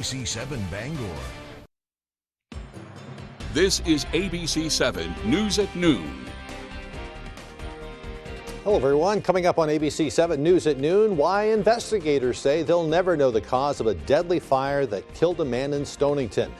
ABC7 Bangor. This is ABC7 News at Noon. Hello, everyone. Coming up on ABC7 News at Noon, why investigators say they'll never know the cause of a deadly fire that killed a man in Stonington.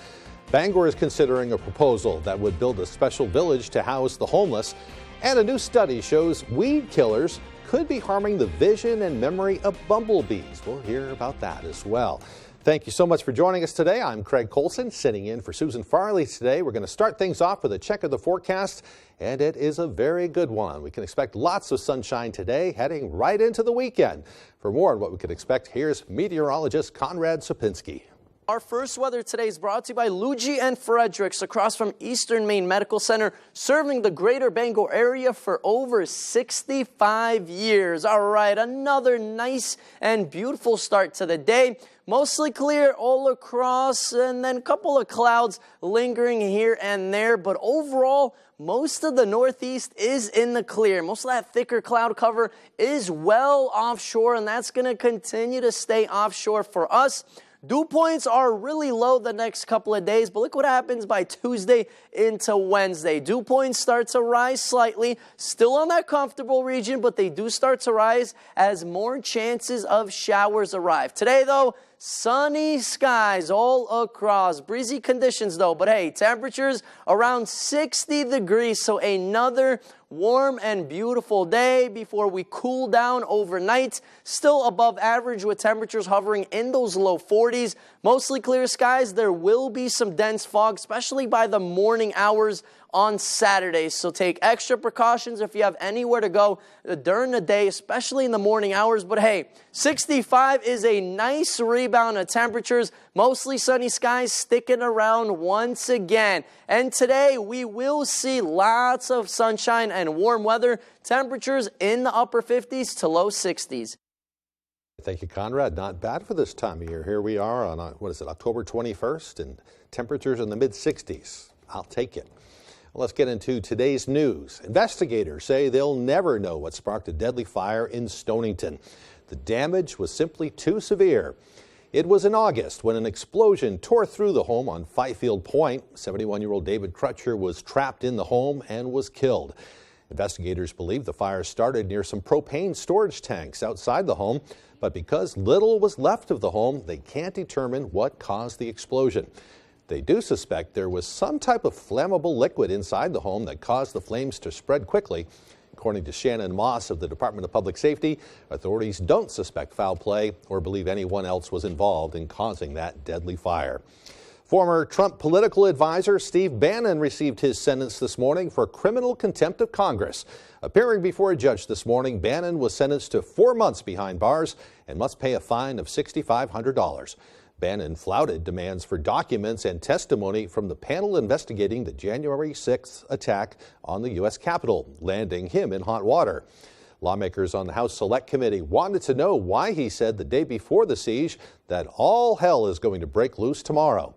Bangor is considering a proposal that would build a special village to house the homeless. And a new study shows weed killers could be harming the vision and memory of bumblebees. We'll hear about that as well. Thank you so much for joining us today. I'm Craig Colson, sitting in for Susan Farley today. We're going to start things off with a check of the forecast, and it is a very good one. We can expect lots of sunshine today, heading right into the weekend. For more on what we can expect, here's meteorologist Conrad Sapinski. Our first weather today is brought to you by Luigi and Fredericks across from Eastern Maine Medical Center, serving the greater Bangor area for over 65 years. All right, another nice and beautiful start to the day. Mostly clear all across, and then a couple of clouds lingering here and there. But overall, most of the northeast is in the clear. Most of that thicker cloud cover is well offshore, and that's going to continue to stay offshore for us. Dew points are really low the next couple of days, but look what happens by Tuesday into Wednesday. Dew points start to rise slightly, still on that comfortable region, but they do start to rise as more chances of showers arrive. Today, though, sunny skies all across. Breezy conditions, though, but hey, temperatures around 60 degrees, so another warm and beautiful day before we cool down overnight. Still above average with temperatures hovering in those low 40s. Mostly clear skies. There will be some dense fog, especially by the morning hours on Saturday. So take extra precautions if you have anywhere to go during the day, especially in the morning hours. But hey, 65 is a nice rebound of temperatures. Mostly sunny skies sticking around once again. And today we will see lots of sunshine and warm weather. Temperatures in the upper 50s to low 60s. Thank you, Conrad. Not bad for this time of year. Here we are on, October 21st, and temperatures in the mid-60s. I'll take it. Let's get into today's news. Investigators say they'll never know what sparked a deadly fire in Stonington. The damage was simply too severe. It was in August when an explosion tore through the home on Fifield Point. 71-year-old David Crutcher was trapped in the home and was killed. Investigators believe the fire started near some propane storage tanks outside the home, but because little was left of the home, they can't determine what caused the explosion. They do suspect there was some type of flammable liquid inside the home that caused the flames to spread quickly. According to Shannon Moss of the Department of Public Safety, authorities don't suspect foul play or believe anyone else was involved in causing that deadly fire. Former Trump political advisor Steve Bannon received his sentence this morning for criminal contempt of Congress. Appearing before a judge this morning, Bannon was sentenced to 4 months behind bars and must pay a fine of $6,500. Bannon flouted demands for documents and testimony from the panel investigating the January 6th attack on the U.S. Capitol, landing him in hot water. Lawmakers on the House Select Committee wanted to know why he said the day before the siege that all hell is going to break loose tomorrow.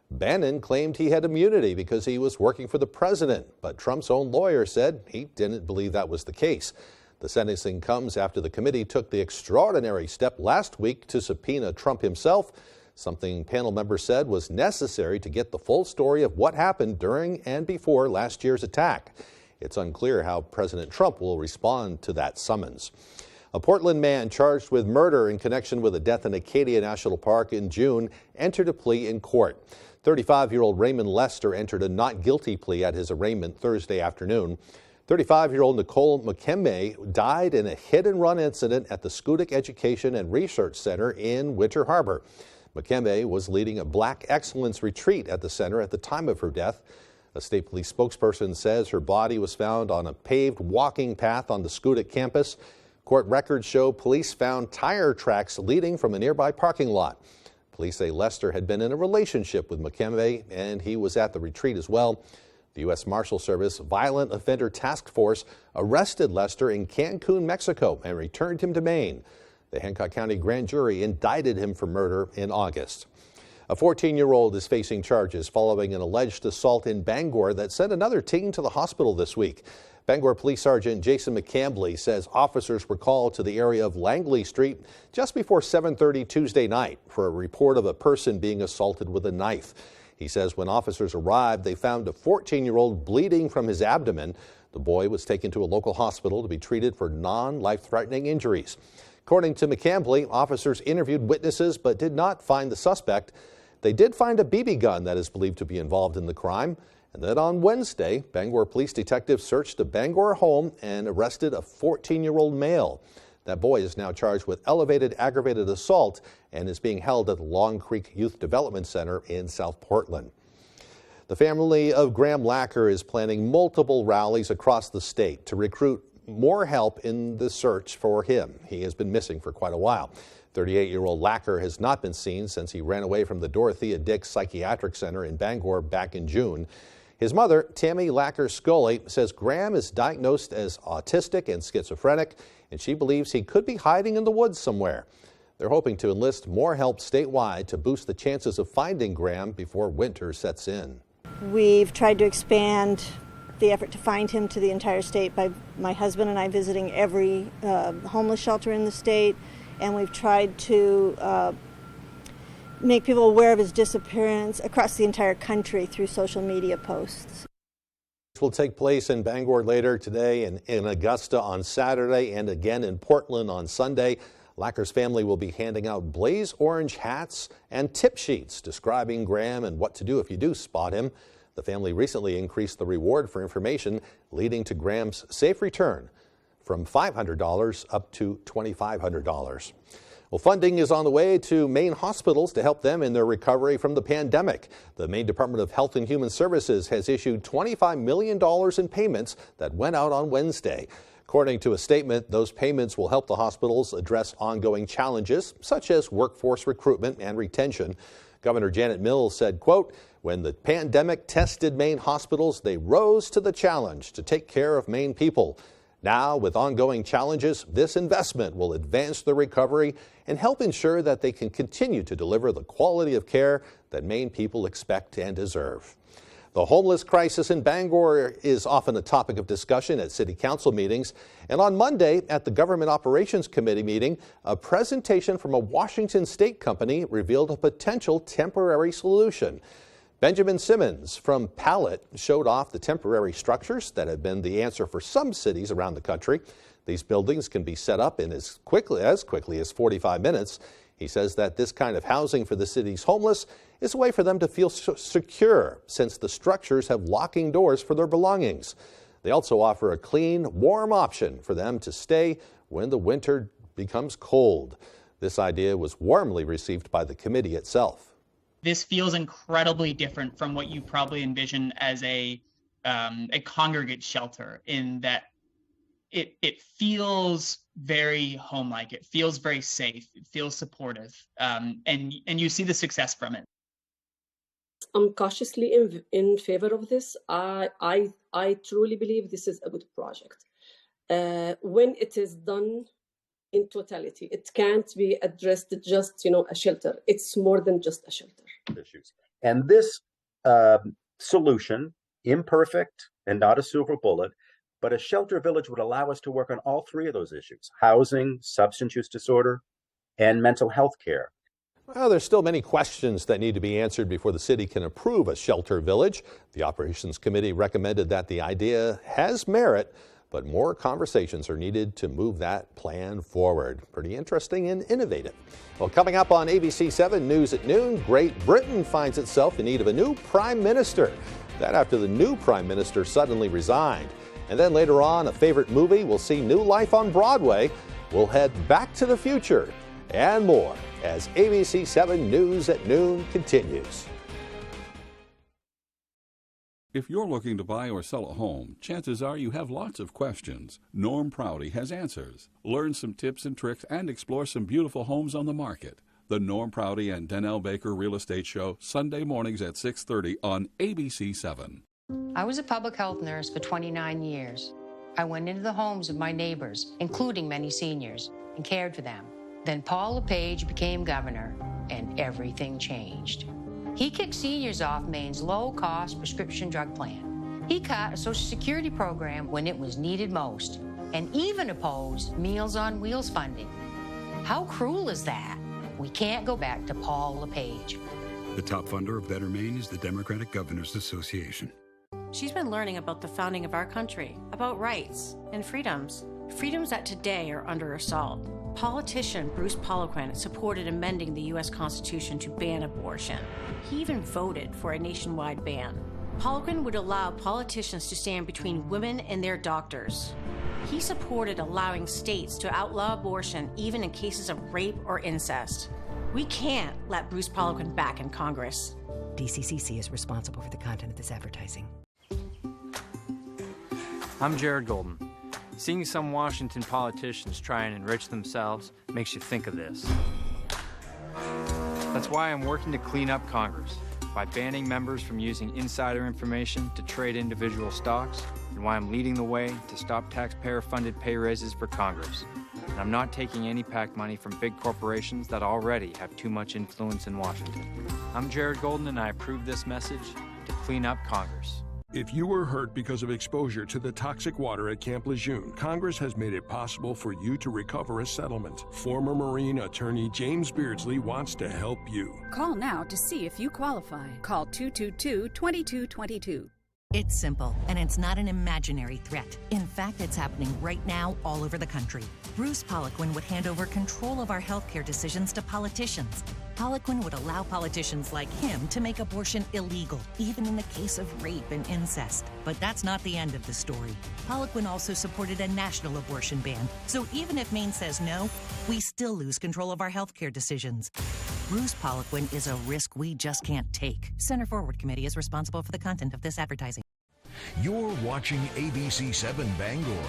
Bannon claimed he had immunity because he was working for the president, but Trump's own lawyer said he didn't believe that was the case. The sentencing comes after the committee took the extraordinary step last week to subpoena Trump himself, something panel members said was necessary to get the full story of what happened during and before last year's attack. It's unclear how President Trump will respond to that summons. A Portland man charged with murder in connection with a death in Acadia National Park in June entered a plea in court. 35-year-old Raymond Lester entered a not guilty plea at his arraignment Thursday afternoon. 35-year-old Nicole McKembe died in a hit-and-run incident at the Schoodic Education and Research Center in Winter Harbor. McKembe was leading a Black Excellence retreat at the center at the time of her death. A state police spokesperson says her body was found on a paved walking path on the Schoodic campus. Court records show police found tire tracks leading from a nearby parking lot. Police say Lester had been in a relationship with McKembe, and he was at the retreat as well. The U.S. Marshal Service Violent Offender Task Force arrested Lester in Cancun, Mexico, and returned him to Maine. The Hancock County grand jury indicted him for murder in August. A 14-year-old is facing charges following an alleged assault in Bangor that sent another teen to the hospital this week. Bangor Police Sergeant Jason McCambly says officers were called to the area of Langley Street just before 7:30 Tuesday night for a report of a person being assaulted with a knife. He says when officers arrived, they found a 14-year-old bleeding from his abdomen. The boy was taken to a local hospital to be treated for non-life-threatening injuries. According to McCambly, officers interviewed witnesses but did not find the suspect. They did find a BB gun that is believed to be involved in the crime. And then on Wednesday, Bangor police detectives searched a Bangor home and arrested a 14-year-old male. That boy is now charged with elevated aggravated assault and is being held at the Long Creek Youth Development Center in South Portland. The family of Graham Lacker is planning multiple rallies across the state to recruit more help in the search for him. He has been missing for quite a while. 38-year-old Lacker has not been seen since he ran away from the Dorothea Dix Psychiatric Center in Bangor back in June. His mother, Tammy Lacker Scully, says Graham is diagnosed as autistic and schizophrenic, and she believes he could be hiding in the woods somewhere. They're hoping to enlist more help statewide to boost the chances of finding Graham before winter sets in. We've tried to expand the effort to find him to the entire state by my husband and I visiting every homeless shelter in the state, and we've tried to make people aware of his disappearance across the entire country through social media posts. This will take place in Bangor later today and in Augusta on Saturday and again in Portland on Sunday. Lacker's family will be handing out blaze orange hats and tip sheets describing Graham and what to do if you do spot him. The family recently increased the reward for information, leading to Graham's safe return from $500 up to $2,500. Well, funding is on the way to Maine hospitals to help them in their recovery from the pandemic. The Maine Department of Health and Human Services has issued $25 million in payments that went out on Wednesday. According to a statement, those payments will help the hospitals address ongoing challenges, such as workforce recruitment and retention. Governor Janet Mills said, quote, "When the pandemic tested Maine hospitals, they rose to the challenge to take care of Maine people. Now, with ongoing challenges, this investment will advance the recovery and help ensure that they can continue to deliver the quality of care that Maine people expect and deserve." The homeless crisis in Bangor is often a topic of discussion at city council meetings. And on Monday at the Government Operations Committee meeting, a presentation from a Washington state company revealed a potential temporary solution. Benjamin Simmons from Pallet showed off the temporary structures that have been the answer for some cities around the country. These buildings can be set up in as quickly as 45 minutes. He says that this kind of housing for the city's homeless is a way for them to feel secure, since the structures have locking doors for their belongings. They also offer a clean, warm option for them to stay when the winter becomes cold. This idea was warmly received by the committee itself. This feels incredibly different from what you probably envision as a congregate shelter, in that it feels very home-like. It feels very safe. It feels supportive, and you see the success from it. I'm cautiously in favor of this. I truly believe this is a good project. When it is done in totality, it can't be addressed just a shelter. It's more than just a shelter. Issues. And this solution, imperfect and not a silver bullet, but a shelter village would allow us to work on all three of those issues: housing, substance use disorder, and mental health care. Well, there's still many questions that need to be answered before the city can approve a shelter village. The Operations Committee recommended that the idea has merit, but more conversations are needed to move that plan forward. Pretty interesting and innovative. Well, coming up on ABC 7 News at noon, Great Britain finds itself in need of a new prime minister. That after the new prime minister suddenly resigned. And then later on, a favorite movie will see new life on Broadway. We'll head back to the future and more as ABC 7 News at noon continues. If you're looking to buy or sell a home, chances are you have lots of questions. Norm Prouty has answers. Learn some tips and tricks and explore some beautiful homes on the market. The Norm Prouty and Donnell Baker Real Estate Show, Sunday mornings at 6:30 on ABC 7. I was a public health nurse for 29 years. I went into the homes of my neighbors, including many seniors, and cared for them. Then Paul LePage became governor, and everything changed. He kicked seniors off Maine's low-cost prescription drug plan. He cut a Social Security program when it was needed most, and even opposed Meals on Wheels funding. How cruel is that? We can't go back to Paul LePage. The top funder of Better Maine is the Democratic Governors Association. She's been learning about the founding of our country, about rights and freedoms that today are under assault. Politician Bruce Poliquin supported amending the U.S. Constitution to ban abortion. He even voted for a nationwide ban. Poliquin would allow politicians to stand between women and their doctors. He supported allowing states to outlaw abortion even in cases of rape or incest. We can't let Bruce Poliquin back in Congress. DCCC is responsible for the content of this advertising. I'm Jared Golden. Seeing some Washington politicians try and enrich themselves makes you think of this. That's why I'm working to clean up Congress by banning members from using insider information to trade individual stocks, and why I'm leading the way to stop taxpayer-funded pay raises for Congress. And I'm not taking any PAC money from big corporations that already have too much influence in Washington. I'm Jared Golden, and I approve this message to clean up Congress. If you were hurt because of exposure to the toxic water at Camp Lejeune, Congress has made it possible for you to recover a settlement. Former Marine attorney James Beardsley wants to help you. Call now to see if you qualify. Call 222-2222. It's simple, and it's not an imaginary threat. In fact, it's happening right now all over the country. Bruce Poliquin would hand over control of our healthcare decisions to politicians. Poliquin would allow politicians like him to make abortion illegal, even in the case of rape and incest. But that's not the end of the story. Poliquin also supported a national abortion ban, so even if Maine says no, we still lose control of our healthcare decisions. Bruce Poliquin is a risk we just can't take. Center Forward Committee is responsible for the content of this advertising. You're watching ABC 7 Bangor.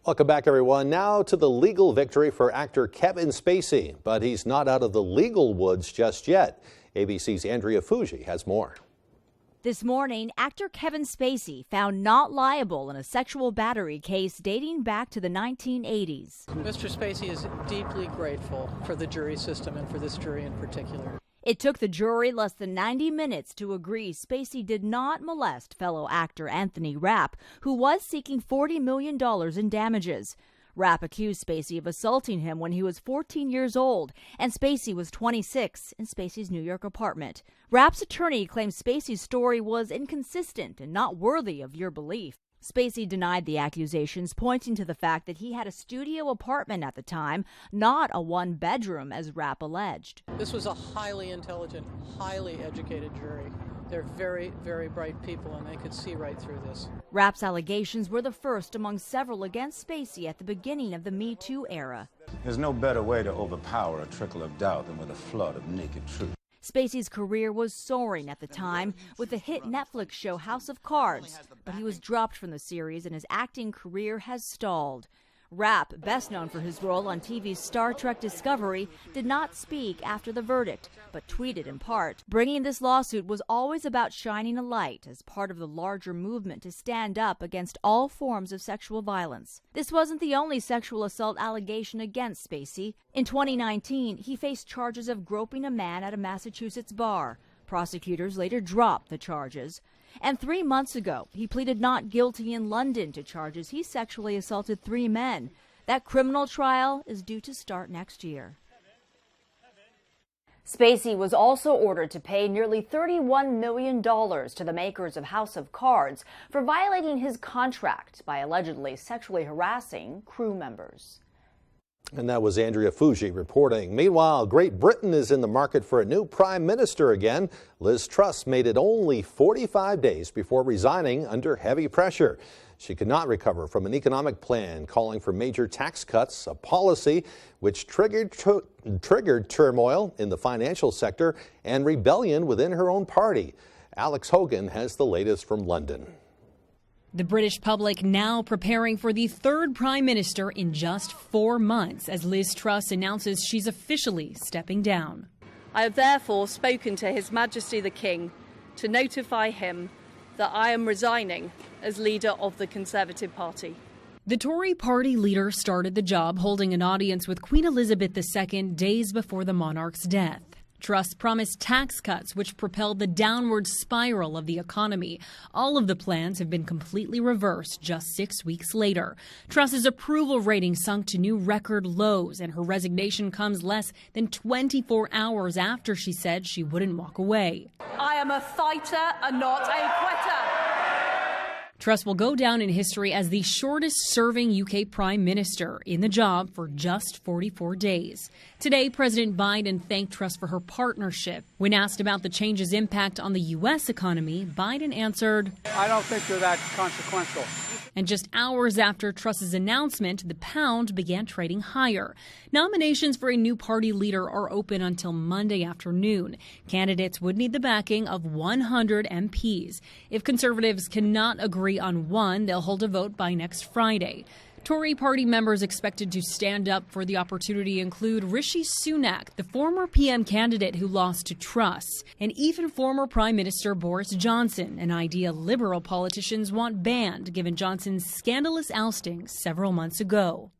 Welcome back, everyone. Now to the legal victory for actor Kevin Spacey, but he's not out of the legal woods just yet. ABC's Andrea Fuji has more. This morning, actor Kevin Spacey found not liable in a sexual battery case dating back to the 1980s. Mr. Spacey is deeply grateful for the jury system and for this jury in particular. It took the jury less than 90 minutes to agree Spacey did not molest fellow actor Anthony Rapp, who was seeking $40 million in damages. Rapp accused Spacey of assaulting him when he was 14 years old, and Spacey was 26 in Spacey's New York apartment. Rapp's attorney claims Spacey's story was inconsistent and not worthy of your belief. Spacey denied the accusations, pointing to the fact that he had a studio apartment at the time, not a one-bedroom as Rapp alleged. This was a highly intelligent, highly educated jury. They're very, very bright people, and they could see right through this. Rapp's allegations were the first among several against Spacey at the beginning of the Me Too era. There's no better way to overpower a trickle of doubt than with a flood of naked truth. Spacey's career was soaring at the time with the hit Netflix show House of Cards, but he was dropped from the series and his acting career has stalled. Rapp, best known for his role on TV's Star Trek Discovery, did not speak after the verdict, but tweeted in part. Bringing this lawsuit was always about shining a light as part of the larger movement to stand up against all forms of sexual violence. This wasn't the only sexual assault allegation against Spacey. In 2019, he faced charges of groping a man at a Massachusetts bar. Prosecutors later dropped the charges. And 3 months ago, he pleaded not guilty in London to charges he sexually assaulted 3 men. That criminal trial is due to start next year. Spacey was also ordered to pay nearly $31 million to the makers of House of Cards for violating his contract by allegedly sexually harassing crew members. And that was Andrea Fuji reporting. Meanwhile, Great Britain is in the market for a new prime minister again. Liz Truss made it only 45 days before resigning under heavy pressure. She could not recover from an economic plan calling for major tax cuts, a policy which triggered turmoil in the financial sector and rebellion within her own party. Alex Hogan has the latest from London. The British public now preparing for the third prime minister in just 4 months as Liz Truss announces she's officially stepping down. I have therefore spoken to His Majesty the King to notify him that I am resigning as leader of the Conservative Party. The Tory party leader started the job holding an audience with Queen Elizabeth II days before the monarch's death. Truss promised tax cuts which propelled the downward spiral of the economy. All of the plans have been completely reversed just 6 weeks later. Truss's approval rating sunk to new record lows, and her resignation comes less than 24 hours after she said she wouldn't walk away. I am a fighter and not a quitter. Truss will go down in history as the shortest-serving UK Prime Minister in the job for just 44 days. Today, President Biden thanked Truss for her partnership. When asked about the change's impact on the U.S. economy, Biden answered, "I don't think they're that consequential." And just hours after Truss's announcement, the pound began trading higher. Nominations for a new party leader are open until Monday afternoon. Candidates would need the backing of 100 MPs. If Conservatives cannot agree on one, they'll hold a vote by next Friday. Tory party members expected to stand up for the opportunity include Rishi Sunak, the former PM candidate who lost to Truss, and even former Prime Minister Boris Johnson, an idea Liberal politicians want banned given Johnson's scandalous ousting several months ago.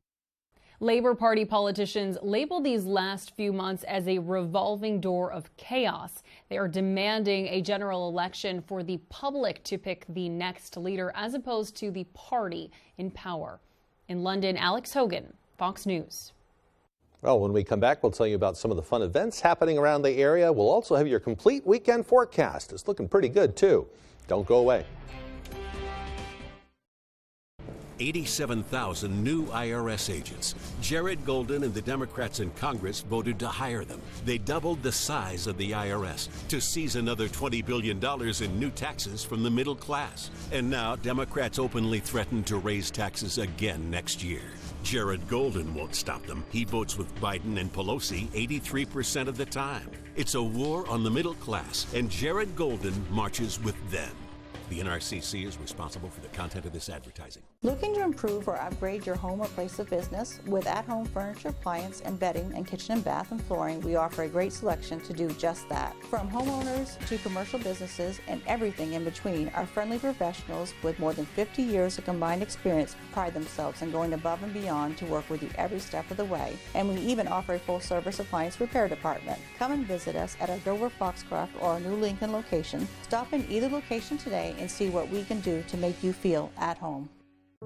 Labour Party politicians label these last few months as a revolving door of chaos. They are demanding a general election for the public to pick the next leader as opposed to the party in power. In London, Alex Hogan, Fox News. Well, when we come back, we'll tell you about some of the fun events happening around the area. We'll also have your complete weekend forecast. It's looking pretty good, too. Don't go away. 87,000 new IRS agents. Jared Golden and the Democrats in Congress voted to hire them. They doubled the size of the IRS to seize another $20 billion in new taxes from the middle class. And now Democrats openly threaten to raise taxes again next year. Jared Golden won't stop them. He votes with Biden and Pelosi 83% of the time. It's a war on the middle class, and Jared Golden marches with them. The NRCC is responsible for the content of this advertising. Looking to improve or upgrade your home or place of business? With at-home furniture, appliance, and bedding, and kitchen and bath and flooring, we offer a great selection to do just that. From homeowners to commercial businesses and everything in between, our friendly professionals with more than 50 years of combined experience pride themselves in going above and beyond to work with you every step of the way. And we even offer a full-service appliance repair department. Come and visit us at our Dover Foxcroft or our new Lincoln location. Stop in either location today and see what we can do to make you feel at home.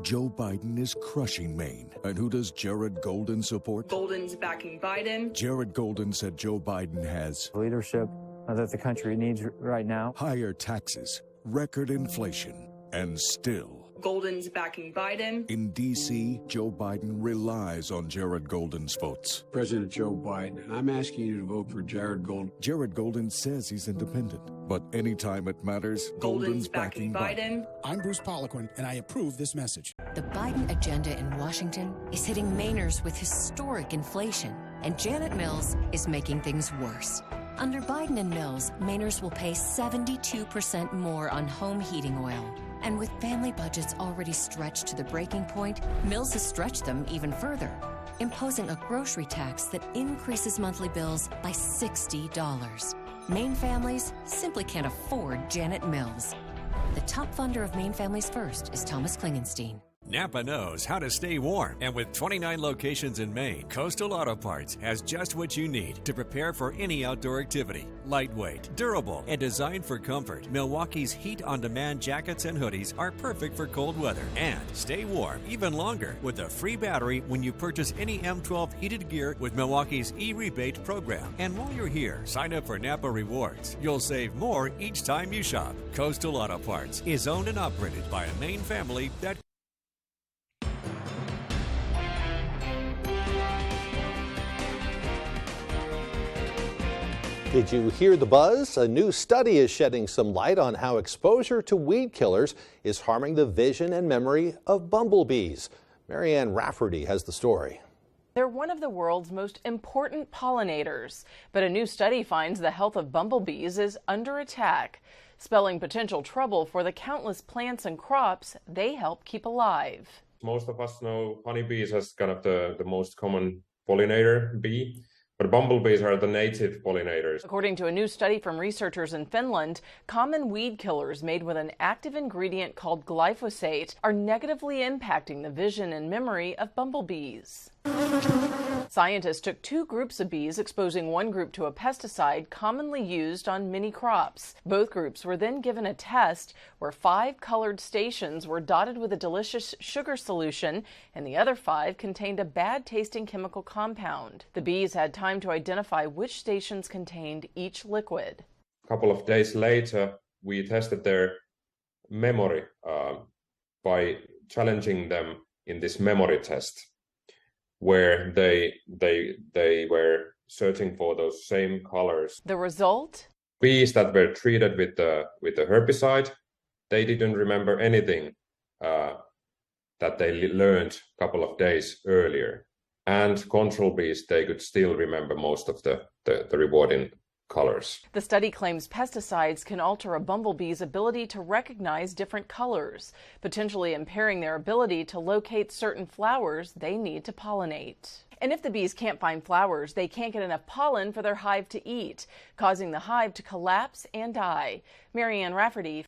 Joe Biden is crushing Maine. And who does Jared Golden support? Golden's backing Biden. Jared Golden said Joe Biden has leadership that the country needs right now. Higher taxes, record inflation, and still Golden's backing Biden. In D.C., Joe Biden relies on Jared Golden's votes. President Joe Biden, I'm asking you to vote for Jared Golden. Jared Golden says he's independent, but anytime it matters, Golden's backing Biden. I'm Bruce Poliquin, and I approve this message. The Biden agenda in Washington is hitting Mainers with historic inflation, and Janet Mills is making things worse. Under Biden and Mills, Mainers will pay 72% more on home heating oil. And with family budgets already stretched to the breaking point, Mills has stretched them even further, imposing a grocery tax that increases monthly bills by $60. Maine families simply can't afford Janet Mills. The top funder of Maine Families First is Thomas Klingenstein. Napa knows how to stay warm, and with 29 locations in Maine, Coastal Auto Parts has just what you need to prepare for any outdoor activity. Lightweight, durable, and designed for comfort, Milwaukee's heat-on-demand jackets and hoodies are perfect for cold weather. And stay warm even longer with a free battery when you purchase any M12 heated gear with Milwaukee's e-rebate program. And while you're here, sign up for Napa Rewards. You'll save more each time you shop. Coastal Auto Parts is owned and operated by a Maine family that Did you hear the buzz? A new study is shedding some light on how exposure to weed killers is harming the vision and memory of bumblebees. Marianne Rafferty has the story. They're one of the world's most important pollinators, but a new study finds the health of bumblebees is under attack, spelling potential trouble for the countless plants and crops they help keep alive. Most of us know honeybees as kind of the most common pollinator bee. But bumblebees are the native pollinators. According to a new study from researchers in Finland, common weed killers made with an active ingredient called glyphosate are negatively impacting the vision and memory of bumblebees. Scientists took 2 groups of bees, exposing one group to a pesticide commonly used on many crops. Both groups were then given a test where 5 colored stations were dotted with a delicious sugar solution, and the other 5 contained a bad-tasting chemical compound. The bees had time to identify which stations contained each liquid. A couple of days later, we tested their memory by challenging them in this memory test, where they were searching for those same colors. The result? Bees that were treated with the herbicide, they didn't remember anything that they learned a couple of days earlier. And control bees, they could still remember most of the rewarding colors. The study claims pesticides can alter a bumblebee's ability to recognize different colors, potentially impairing their ability to locate certain flowers they need to pollinate. And if the bees can't find flowers, they can't get enough pollen for their hive to eat, causing the hive to collapse and die. Marianne Rafferty.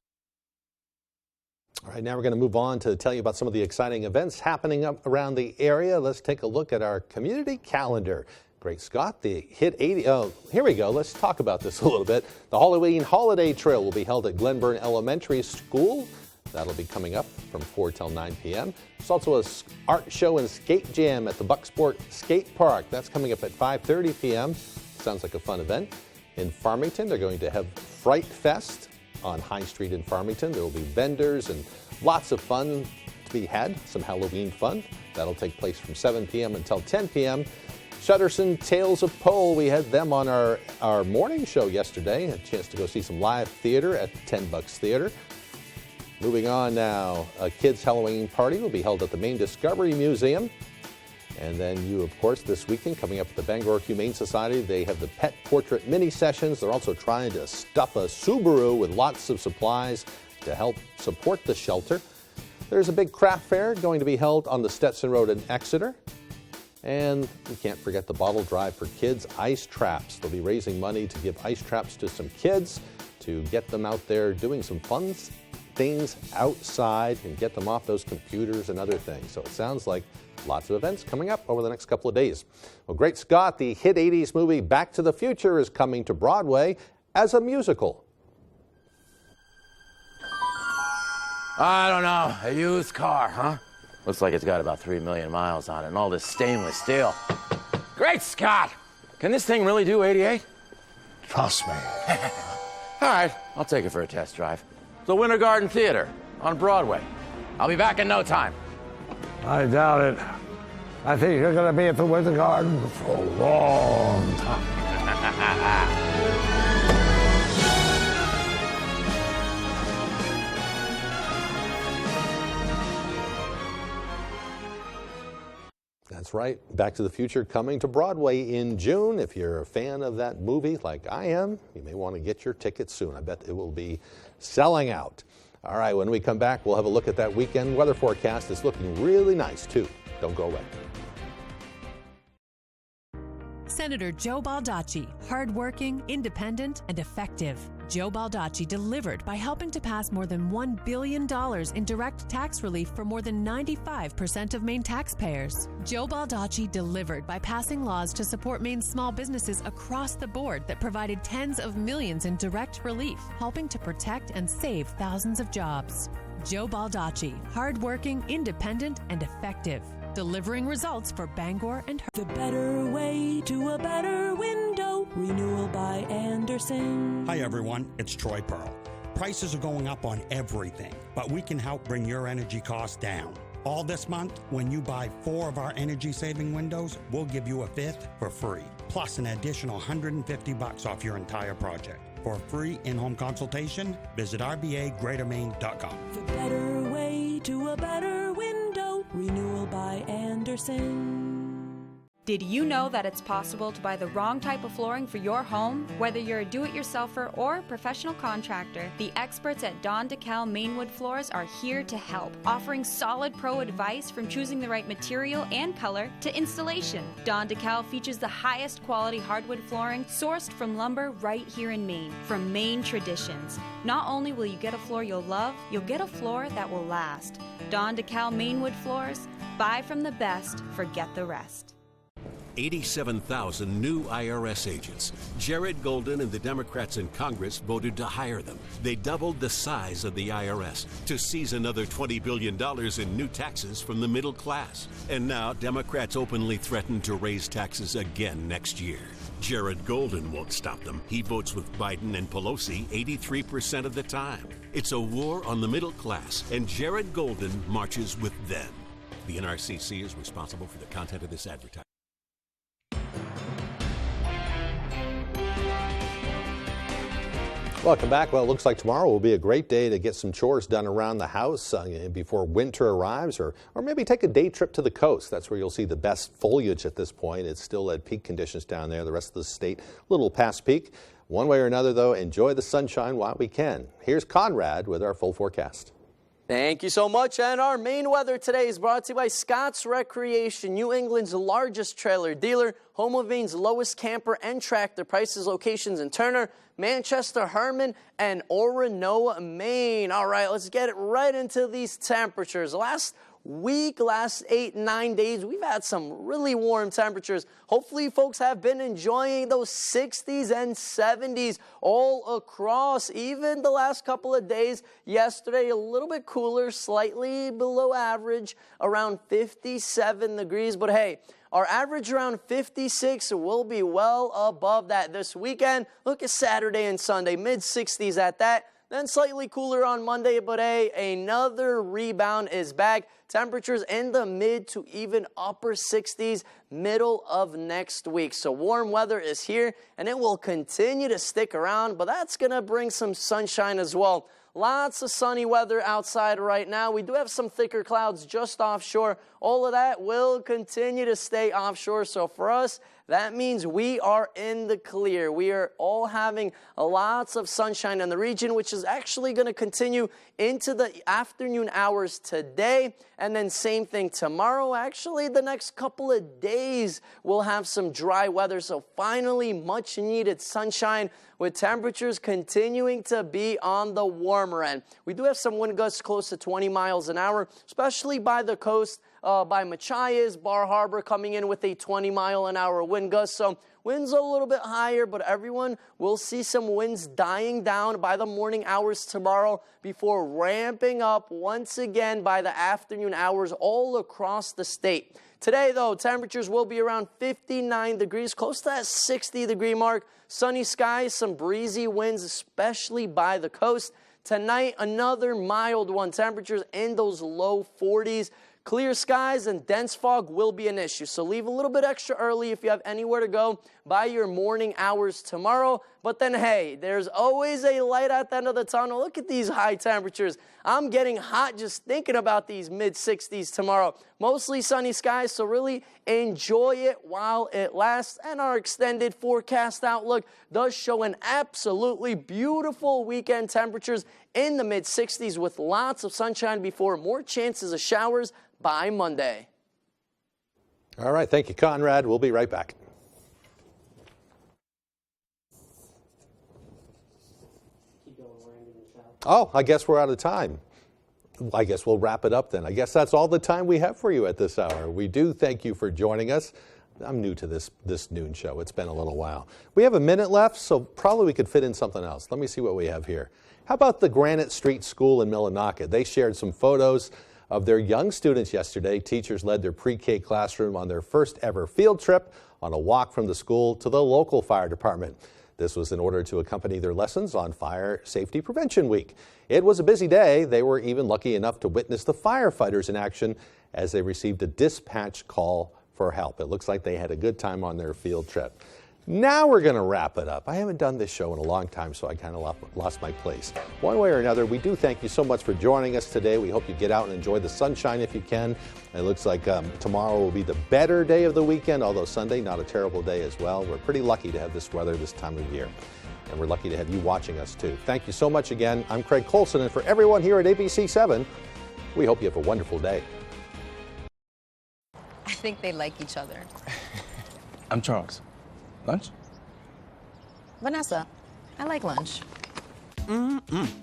All right, now we're going to move on to tell you about some of the exciting events happening up around the area. Let's take a look at our community calendar. Great Scott, the Hit 80. Oh, here we go. Let's talk about this a little bit. The Halloween Holiday Trail will be held at Glenburn Elementary School. That'll be coming up from 4 till 9 p.m. There's also an art show and skate jam at the Bucksport Skate Park. That's coming up at 5:30 p.m. Sounds like a fun event. In Farmington, they're going to have Fright Fest on High Street in Farmington. There will be vendors and lots of fun to be had, some Halloween fun. That'll take place from 7 p.m. until 10 p.m. Shutterson Tales of Pole, we had them on our morning show yesterday. A chance to go see some live theater at 10 Bucks Theater. Moving on now, a kids' Halloween party will be held at the Maine Discovery Museum. And then of course, this weekend, coming up at the Bangor Humane Society, they have the pet portrait mini sessions. They're also trying to stuff a Subaru with lots of supplies to help support the shelter. There's a big craft fair going to be held on the Stetson Road in Exeter. And we can't forget the bottle drive for kids, ice traps. They'll be raising money to give ice traps to some kids to get them out there doing some fun things outside and get them off those computers and other things. So it sounds like lots of events coming up over the next couple of days. Well, Great Scott, the hit 80s movie Back to the Future is coming to Broadway as a musical. I don't know, a used car, huh? Looks like it's got about 3 million miles on it, and all this stainless steel. Great Scott! Can this thing really do 88? Trust me. All right, I'll take it for a test drive. The Winter Garden Theater on Broadway. I'll be back in no time. I doubt it. I think you're going to be at the Winter Garden for a long time. That's right. Back to the Future coming to Broadway in June. If you're a fan of that movie like I am, you may want to get your tickets soon. I bet it will be selling out. All right, when we come back, we'll have a look at that weekend weather forecast. It's looking really nice, too. Don't go away. Senator Joe Baldacci, hardworking, independent, and effective. Joe Baldacci delivered by helping to pass more than $1 billion in direct tax relief for more than 95% of Maine taxpayers. Joe Baldacci delivered by passing laws to support Maine's small businesses across the board that provided tens of millions in direct relief, helping to protect and save thousands of jobs. Joe Baldacci, hardworking, independent, and effective. Delivering results for Bangor and her. The better way to a better window. Renewal by Anderson. Hi everyone, it's Troy Pearl. Prices are going up on everything, but we can help bring your energy costs down. All this month, when you buy 4 of our energy-saving windows, we'll give you a 5th for free, plus an additional $150 off your entire project. For a free in-home consultation, visit rbagreatermaine.com. The better way to a better window. Renewal by Anderson. Did you know that it's possible to buy the wrong type of flooring for your home? Whether you're a do-it-yourselfer or professional contractor, the experts at Don DeKalb Mainwood Floors are here to help, offering solid pro advice from choosing the right material and color to installation. Don DeKalb features the highest quality hardwood flooring sourced from lumber right here in Maine, from Maine traditions. Not only will you get a floor you'll love, you'll get a floor that will last. Don DeKalb Mainwood Floors, buy from the best, forget the rest. 87,000 new IRS agents. Jared Golden and the Democrats in Congress voted to hire them. They doubled the size of the IRS to seize another $20 billion in new taxes from the middle class. And now Democrats openly threaten to raise taxes again next year. Jared Golden won't stop them. He votes with Biden and Pelosi 83% of the time. It's a war on the middle class, and Jared Golden marches with them. The NRCC is responsible for the content of this advertisement. Welcome back. Well, it looks like tomorrow will be a great day to get some chores done around the house before winter arrives, or maybe take a day trip to the coast. That's where you'll see the best foliage at this point. It's still at peak conditions down there. The rest of the state, a little past peak. One way or another, though, enjoy the sunshine while we can. Here's Conrad with our full forecast. Thank you so much. And our Maine weather today is brought to you by Scott's Recreation, New England's largest trailer dealer, home of Maine's lowest camper and tractor prices, locations in Turner, Manchester, Herman, and Orono, Maine. All right, let's get it right into these temperatures. Last 8-9 days, we've had some really warm temperatures. Hopefully, folks have been enjoying those 60s and 70s all across. Even the last couple of days, yesterday, a little bit cooler, slightly below average, around 57 degrees. But hey, our average around 56 will be well above that this weekend. Look at Saturday and Sunday, mid-60s at that. Then slightly cooler on Monday, but hey, another rebound is back. Temperatures in the mid to even upper 60s middle of next week. So warm weather is here, and it will continue to stick around, but that's going to bring some sunshine as well. Lots of sunny weather outside right now. We do have some thicker clouds just offshore. All of that will continue to stay offshore. So for us, that means we are in the clear. We are all having lots of sunshine in the region, which is actually going to continue into the afternoon hours today. And then same thing tomorrow. Actually, the next couple of days, we'll have some dry weather. So finally, much needed sunshine with temperatures continuing to be on the warmer end. We do have some wind gusts close to 20 miles an hour, especially by the coast. By Machias, Bar Harbor coming in with a 20-mile-an-hour wind gust. So winds a little bit higher, but everyone will see some winds dying down by the morning hours tomorrow before ramping up once again by the afternoon hours all across the state. Today, though, temperatures will be around 59 degrees, close to that 60-degree mark. Sunny skies, some breezy winds, especially by the coast. Tonight, another mild one. Temperatures in those low 40s. Clear skies and dense fog will be an issue, so leave a little bit extra early if you have anywhere to go by your morning hours tomorrow. But then, hey, there's always a light at the end of the tunnel. Look at these high temperatures. I'm getting hot just thinking about these mid-60s tomorrow. Mostly sunny skies, so really enjoy it while it lasts. And our extended forecast outlook does show an absolutely beautiful weekend. Temperatures in the mid-60s with lots of sunshine before more chances of showers by Monday. All right. Thank you, Conrad. We'll be right back. Oh, I guess we're out of time. I guess we'll wrap it up then. I guess that's all the time we have for you at this hour. We do thank you for joining us. I'm new to this noon show. It's been a little while. We have a minute left, so probably we could fit in something else. Let me see what we have here. How about the Granite Street School in Millinocket? They shared some photos of their young students yesterday. Teachers led their pre-K classroom on their first ever field trip on a walk from the school to the local fire department. This was in order to accompany their lessons on Fire Safety Prevention Week. It was a busy day. They were even lucky enough to witness the firefighters in action as they received a dispatch call for help. It looks like they had a good time on their field trip. Now we're going to wrap it up. I haven't done this show in a long time, so I kind of lost my place. One way or another, we do thank you so much for joining us today. We hope you get out and enjoy the sunshine if you can. It looks like tomorrow will be the better day of the weekend, although Sunday, not a terrible day as well. We're pretty lucky to have this weather this time of year. And we're lucky to have you watching us, too. Thank you so much again. I'm Craig Colson, and for everyone here at ABC7, we hope you have a wonderful day. I think they like each other. I'm Charles. Lunch? Vanessa, I like lunch.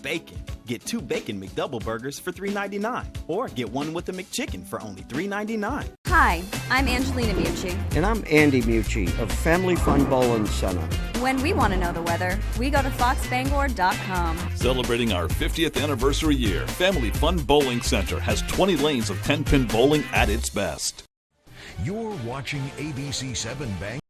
Bacon. Get 2 Bacon McDouble burgers for $3.99. Or get one with a McChicken for only $3.99. Hi, I'm Angelina Mucci. And I'm Andy Mucci of Family Fun Bowling Center. When we want to know the weather, we go to foxbangor.com. Celebrating our 50th anniversary year, Family Fun Bowling Center has 20 lanes of 10-pin bowling at its best. You're watching ABC7 Bank